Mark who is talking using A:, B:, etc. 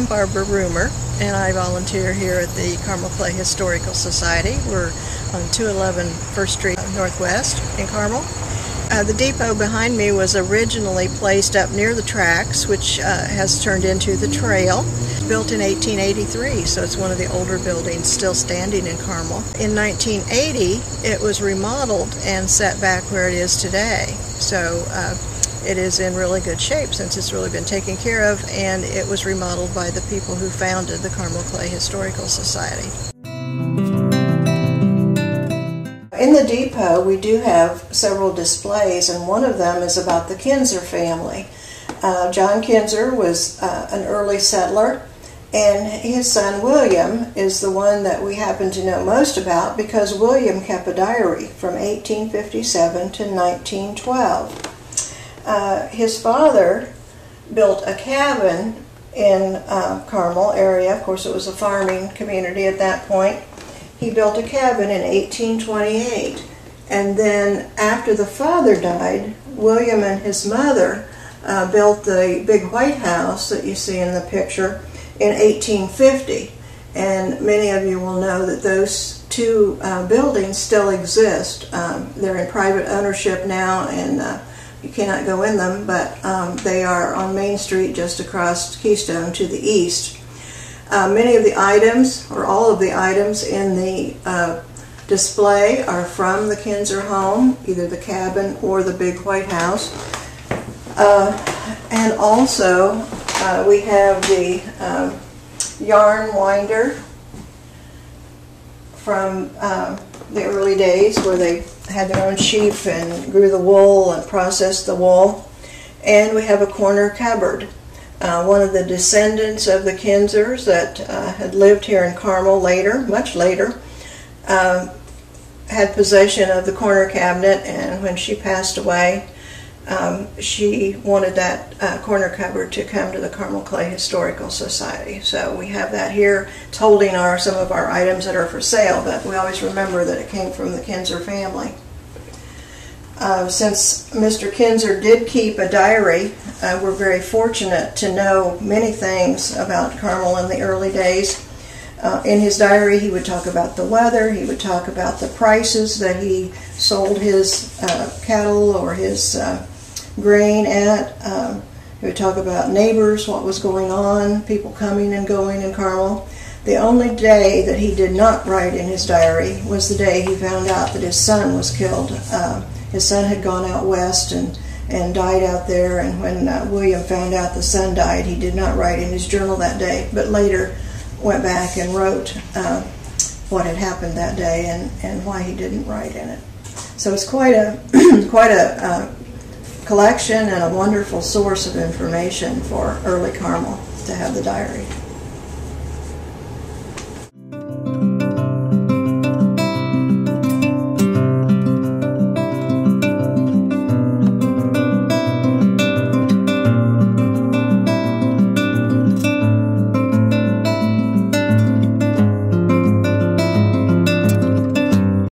A: I'm Barbara Roomer, and I volunteer here at the Carmel Clay Historical Society. We're on 211 First Street Northwest in Carmel. The depot behind me was originally placed up near the tracks, which has turned into the trail. Built in 1883, so it's one of the older buildings still standing in Carmel. In 1980, it was remodeled and set back where it is today. So it is in really good shape since it's really been taken care of, and it was remodeled by the people who founded the Carmel Clay Historical Society. In the depot, we do have several displays, and one of them is about the Kinzer family. John Kinzer was an early settler, and his son William is the one that we happen to know most about because William kept a diary from 1857 to 1912. His father built a cabin in Carmel area. Of course, it was a farming community at that point. He built a cabin in 1828, and then after the father died, William and his mother built the big White House that you see in the picture in 1850. And many of you will know that those two buildings still exist. They're in private ownership now, and you cannot go in them, but they are on Main Street just across Keystone to the east. Many of the items, or all of the items in the display are from the Kinzer home, either the cabin or the big White House. And also we have the yarn winder from the early days where they had their own sheep and grew the wool and processed the wool. And we have a corner cupboard. One of the descendants of the Kinzers that had lived here in Carmel later, much later, had possession of the corner cabinet, and when she passed away, she wanted that corner cupboard to come to the Carmel Clay Historical Society. So we have that here. It's holding some of our items that are for sale, but we always remember that it came from the Kinzer family. Since Mr. Kinzer did keep a diary, we're very fortunate to know many things about Carmel in the early days. In his diary, he would talk about the weather, he would talk about the prices that he sold his cattle or his grain at. He would talk about neighbors, what was going on, people coming and going in Carmel. The only day that he did not write in his diary was the day he found out that his son was killed. His son had gone out west and died out there, and when William found out the son died, he did not write in his journal that day, but later went back and wrote what had happened that day and why he didn't write in it. So it's quite a collection and a wonderful source of information for early Carmel to have the diary.